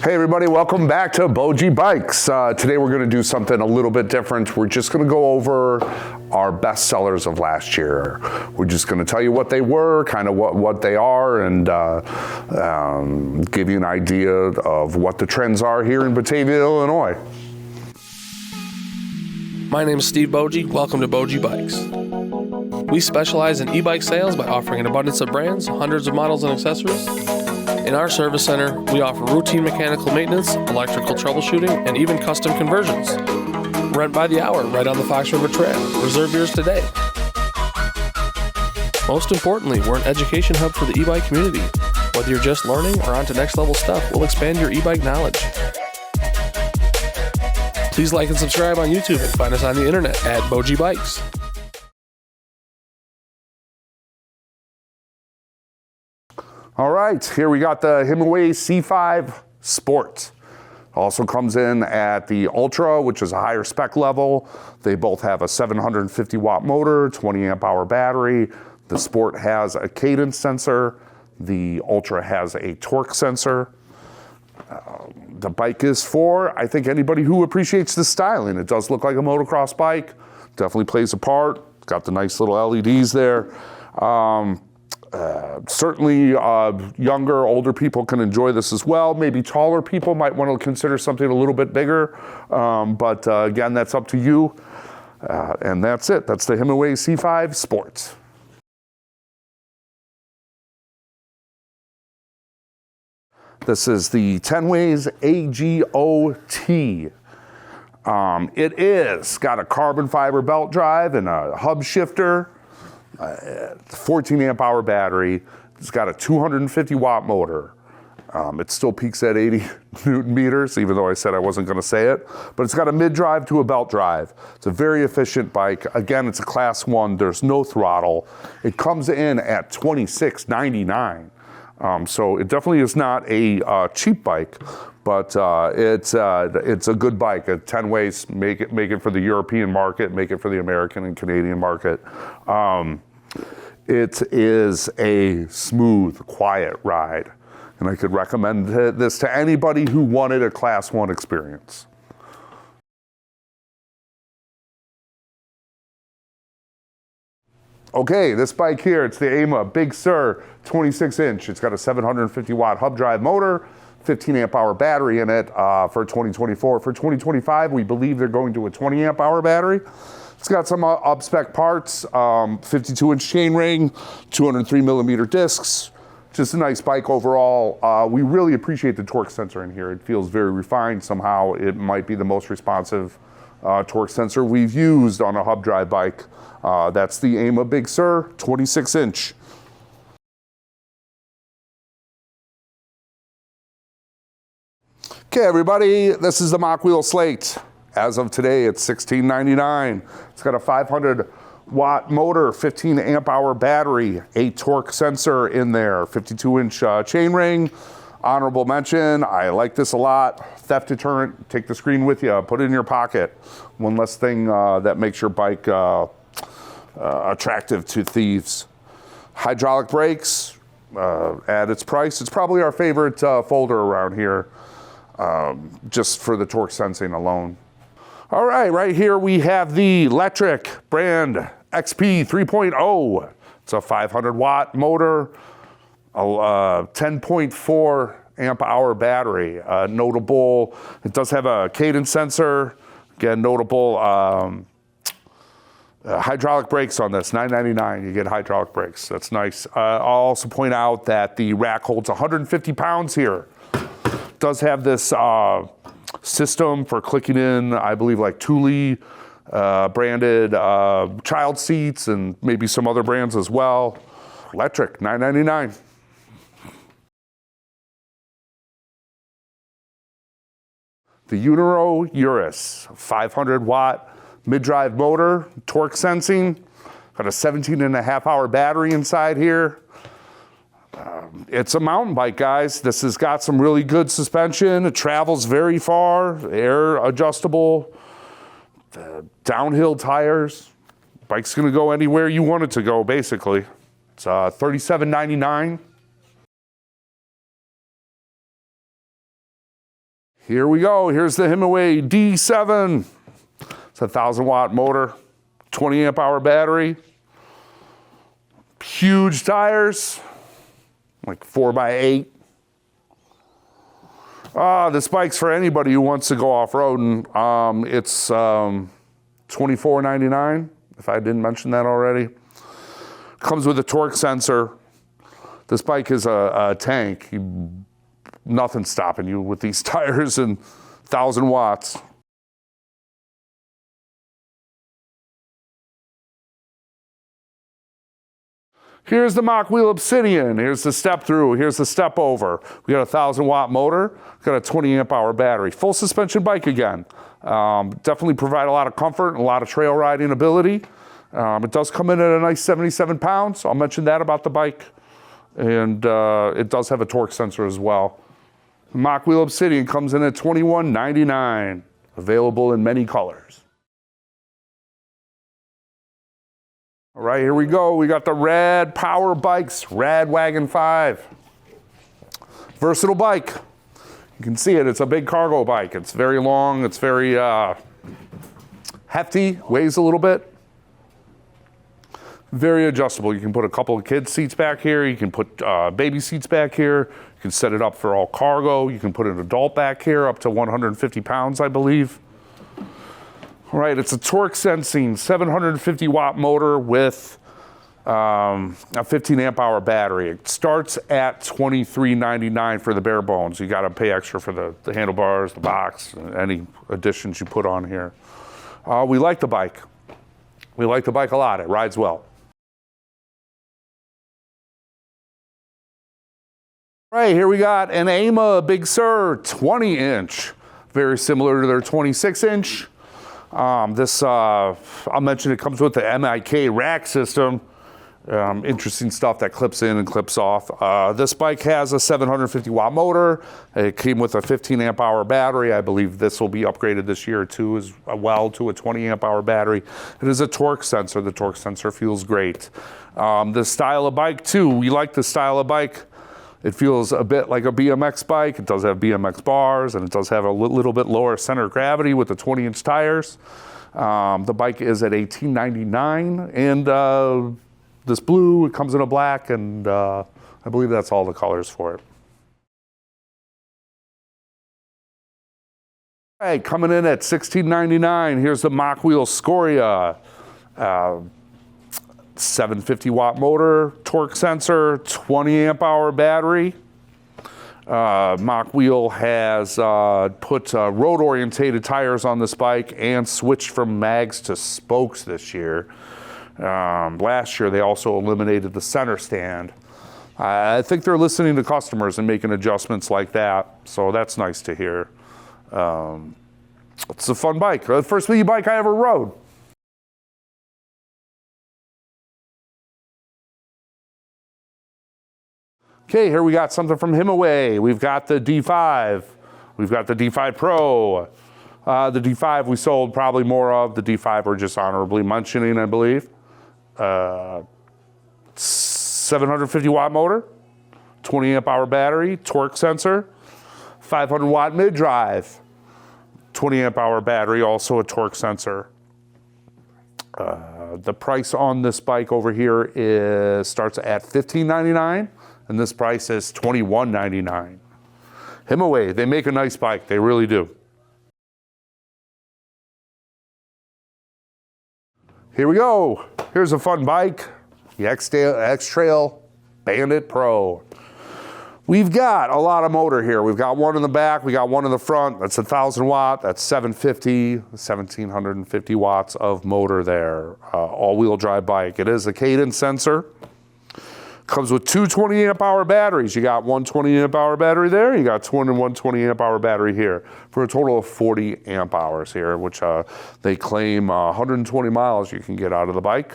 Hey everybody, welcome back to BOJ-E-BIKES. Today we're going to do something a little bit different. We're just going to go over our best sellers of last year. We're just going to tell you what they were, kind of what they are, and give you an idea of what the trends are here in Batavia, Illinois. My name is Steve BOJ. Welcome to BOJ-E-BIKES. We specialize in e-bike sales by offering an abundance of brands, hundreds of models and accessories. In our service center, we offer routine mechanical maintenance, electrical troubleshooting, and even custom conversions. Rent by the hour right on the Fox River Trail. Reserve yours today. Most importantly, we're an education hub for the e-bike community. Whether you're just learning or on to next level stuff, we'll expand your e-bike knowledge. Please like and subscribe on YouTube and find us on the internet at BOJ-E-BIKES. All right, here we got the Himiway C5 Sport. Also comes in at the Ultra, which is a higher spec level. They both have a 750 watt motor, 20 amp hour battery. The Sport has a cadence sensor. The Ultra has a torque sensor. The bike is for, I think, anybody who appreciates the styling. It does look like a motocross bike. Definitely plays a part. Got the nice little LEDs there. Certainly younger, older people can enjoy this as well. Maybe taller people might want to consider something a little bit bigger. But again, that's up to you. And that's it. That's the Himiway C5 Sport. This is the Tenways AGO T. It is got a carbon fiber belt drive and a hub shifter. 14 amp hour battery. It's got a 250 watt motor. It still peaks at 80 Newton meters, even though I said I wasn't going to say it. But it's got a mid drive to a belt drive. It's a very efficient bike. Again, it's a class 1. There's no throttle. It comes in at $26.99. So it definitely is not a cheap bike, but it's a good bike. At Tenways, make it for the European market, make it for the American and Canadian market. It is a smooth, quiet ride, and I could recommend this to anybody who wanted a Class 1 experience. Okay, this bike here, it's the Aima Big Sur 26 inch. It's got a 750 watt hub drive motor, 15 amp hour battery in it for 2024. For 2025, we believe they're going to a 20 amp hour battery. It's got some up-spec parts, 52 inch chainring, 203 millimeter discs. Just a nice bike overall. We really appreciate the torque sensor in here. It feels very refined. Somehow it might be the most responsive torque sensor we've used on a hub drive bike. That's the Aima Big Sur 26 inch. Okay, everybody, this is the Mokwheel Slate. As of today, it's $16.99. It's got a 500 watt motor, 15 amp hour battery, a torque sensor in there, 52 inch chainring. Honorable mention, I like this a lot. Theft deterrent, take the screen with you, put it in your pocket. One less thing that makes your bike attractive to thieves. Hydraulic brakes, at its price, it's probably our favorite folder around here, just for the torque sensing alone. All right, right here we have the Lectric brand XP 3.0. It's a 500 watt motor, a 10.4 amp hour battery. Notable, it does have a cadence sensor. Again, notable hydraulic brakes on this, $9.99. You get hydraulic brakes, that's nice. I'll also point out that the rack holds 150 pounds here. It does have this system for clicking in, I believe, like Thule branded child seats and maybe some other brands as well. Lectric, $9.99. The Eunorau Urus, 500 watt mid-drive motor, torque sensing, got a 17.5 hour battery inside here. It's a mountain bike, guys. This has got some really good suspension. It travels very far, air adjustable, downhill tires. Bike's gonna go anywhere you want it to go, basically. It's $37.99. Here we go. Here's the Himiway D7. It's a 1,000-watt motor, 20-amp-hour battery, huge tires, like 4x8. This bike's for anybody who wants to go off-roading. It's $24.99, if I didn't mention that already. Comes with a torque sensor. This bike is a tank. Nothing's stopping you with these tires and 1,000 watts. Here's the Mokwheel Obsidian. Here's the step through. Here's the step over. We got a 1,000-watt motor. Got a 20-amp-hour battery. Full suspension bike again. Definitely provide a lot of comfort and a lot of trail riding ability. It does come in at a nice 77 pounds. I'll mention that about the bike. And it does have a torque sensor as well. The Mokwheel Obsidian comes in at $21.99. Available in many colors. All right, here we go. We got the RadPowerBikes RadWagon5. Versatile bike. You can see it. It's a big cargo bike. It's very long. It's very hefty. Weighs a little bit. Very adjustable. You can put a couple of kids' seats back here. You can put baby seats back here. You can set it up for all cargo. You can put an adult back here up to 150 pounds, I believe. All right, it's a torque sensing 750-watt motor with a 15-amp-hour battery. It starts at $23.99 for the bare bones. You got to pay extra for the handlebars, the box, any additions you put on here. We like the bike. We like the bike a lot. It rides well. All right, here we got an Aima Big Sur 20-inch. Very similar to their 26-inch. I'll mention it comes with the MIK rack system. Interesting stuff that clips in and clips off. This bike has a 750-watt motor. It came with a 15-amp-hour battery. I believe this will be upgraded this year too as well to a 20-amp-hour battery. It is a torque sensor. The torque sensor feels great. The style of bike too, we like the style of bike. It feels a bit like a BMX bike. It does have BMX bars, and it does have a little bit lower center of gravity with the 20-inch tires. The bike is at $18.99, and this blue, it comes in a black, and I believe that's all the colors for it. All right, coming in at $16.99, here's the Mokwheel Scoria. 750-watt motor, torque sensor, 20-amp-hour battery. Mokwheel has put road-orientated tires on this bike and switched from mags to spokes this year. Last year, they also eliminated the center stand. I think they're listening to customers and making adjustments like that, so that's nice to hear. It's a fun bike. The first e-bike I ever rode. Okay, here we got something from Himiway. We've got the D5. We've got the D5 Pro. The D5 we sold probably more of. The D5 we're just honorably mentioning, I believe. 750-watt motor, 20-amp-hour battery, torque sensor, 500-watt mid-drive, 20-amp-hour battery, also a torque sensor. The price on this bike over here starts at $15.99. And this price is $21.99. Himiway, they make a nice bike. They really do. Here we go. Here's a fun bike. The X-Trail Bandit Pro. We've got a lot of motor here. We've got one in the back. We got one in the front. That's 1,000 watt. That's 750, 1,750 watts of motor there. All-wheel drive bike. It is a cadence sensor. Comes with two 20-amp-hour batteries. You got one 20-amp-hour battery there. You got one 20-amp-hour battery here for a total of 40 amp hours here, which they claim 120 miles you can get out of the bike.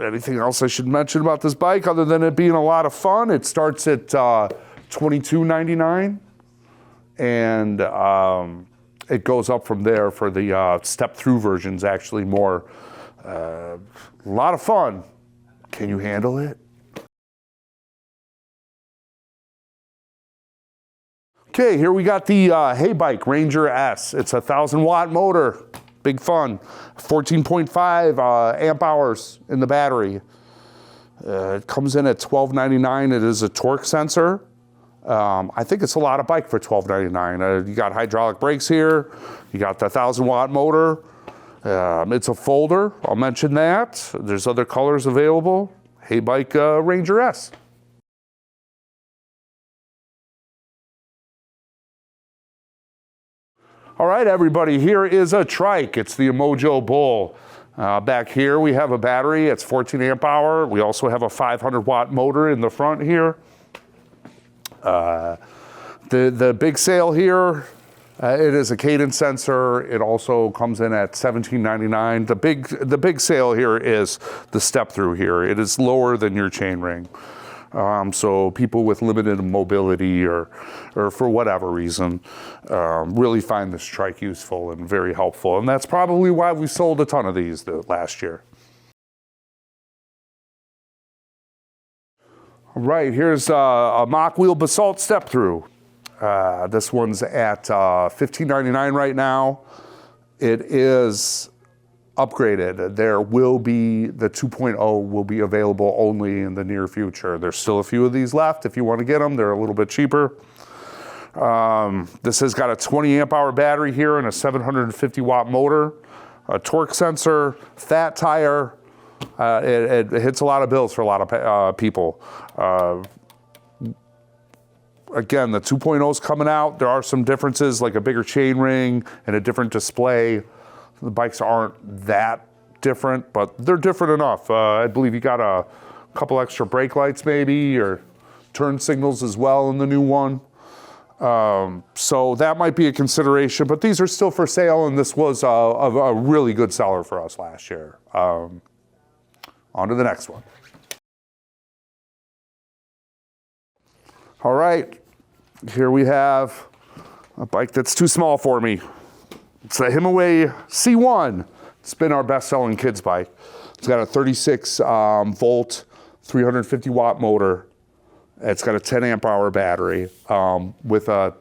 Anything else I should mention about this bike other than it being a lot of fun? It starts at $22.99, and it goes up from there for the step-through versions, actually more. A lot of fun. Can you handle it? Okay, here we got the Heybike Ranger S. It's a 1,000-watt motor. Big fun. 14.5 amp hours in the battery. It comes in at $12.99. It is a torque sensor. I think it's a lot of bike for $12.99. You got hydraulic brakes here. You got the 1,000-watt motor. It's a folder. I'll mention that. There's other colors available. Heybike Ranger S. All right, everybody, here is a trike. It's the Emojo Bull. Back here we have a battery. It's 14 amp hour. We also have a 500-watt motor in the front here. The big sale here, it is a cadence sensor. It also comes in at $17.99. The big sale here is the step through here. It is lower than your chainring. So people with limited mobility or for whatever reason really find this trike useful and very helpful. And that's probably why we sold a ton of these last year. All right, here's a Mokwheel Basalt step through. This one's at $15.99 right now. It is upgraded. There will be, the 2.0 will be available only in the near future. There's still a few of these left. If you want to get them, they're a little bit cheaper. This has got a 20 amp hour battery here and a 750 watt motor, a torque sensor, fat tire. It hits a lot of bills for a lot of people. Again, the 2.0 is coming out. There are some differences, like a bigger chain ring and a different display. The bikes aren't that different, but they're different enough. I believe you got a couple extra brake lights maybe, or turn signals as well in the new one. So that might be a consideration, but these are still for sale, and this was a really good seller for us last year. On to the next one. All right, here we have a bike that's too small for me. It's a Himiway C1. It's been our best-selling kids bike. It's got a 36 volt, 350 watt motor. It's got a 10 amp hour battery with a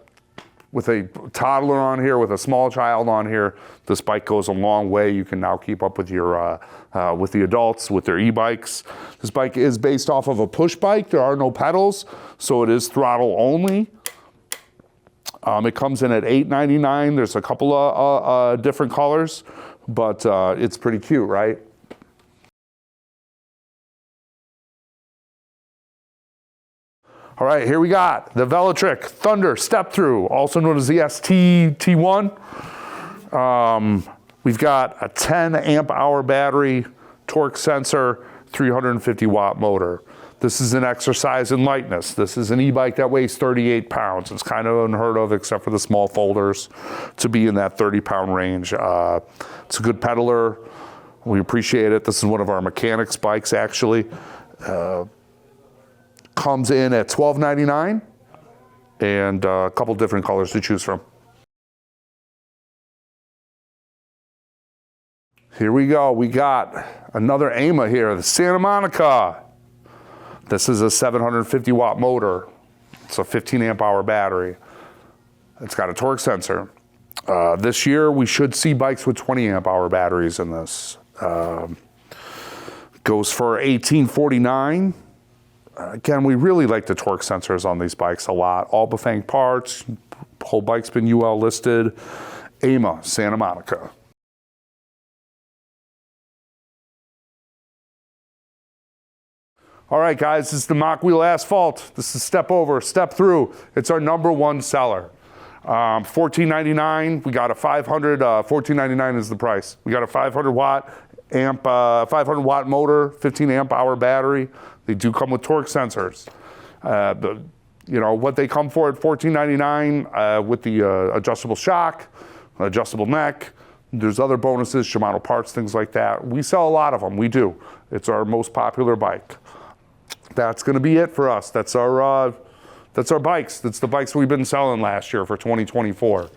toddler on here, with a small child on here. This bike goes a long way. You can now keep up with your with the adults with their e-bikes. This bike is based off of a push bike. There are no pedals, so it is throttle only. It comes in at $8.99. There's a couple of different colors, but it's pretty cute, right? All right, here we got the Velotric Thunder Step Through, also known as the ST T1. We've got a 10 amp hour battery, torque sensor, 350 watt motor. This is an exercise in lightness. This is an e-bike that weighs 38 pounds. It's kind of unheard of, except for the small folders, to be in that 30-pound range. It's a good pedaler. We appreciate it. This is one of our mechanics bikes, actually. Comes in at $12.99, and a couple different colors to choose from. Here we go. We got another Aima here, the Santa Monica. This is a 750 watt motor. It's a 15 amp hour battery. It's got a torque sensor. This year we should see bikes with 20 amp hour batteries in this. Goes for $18.49. Again, we really like the torque sensors on these bikes a lot. All Bafang parts, whole bike's been UL listed. Aima, Santa Monica. All right, guys, this is the Mokwheel Asphalt. This is Step Over, Step Through. It's our #1 seller. $14.99. We got a 500. $14.99 is the price. We got a 500 watt amp, 500 watt motor, 15 amp hour battery. They do come with torque sensors. You know what they come for at $14.99 with the adjustable shock, adjustable neck. There's other bonuses, Shimano parts, things like that. We sell a lot of them. We do. It's our most popular bike. That's going to be it for us. That's our bikes. That's the bikes we've been selling last year for 2024.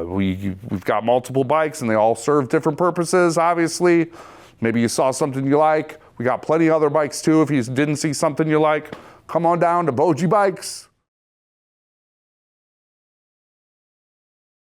We've got multiple bikes, and they all serve different purposes, obviously. Maybe you saw something you like. We got plenty of other bikes, too. If you didn't see something you like, come on down to BOJ-E-BIKES.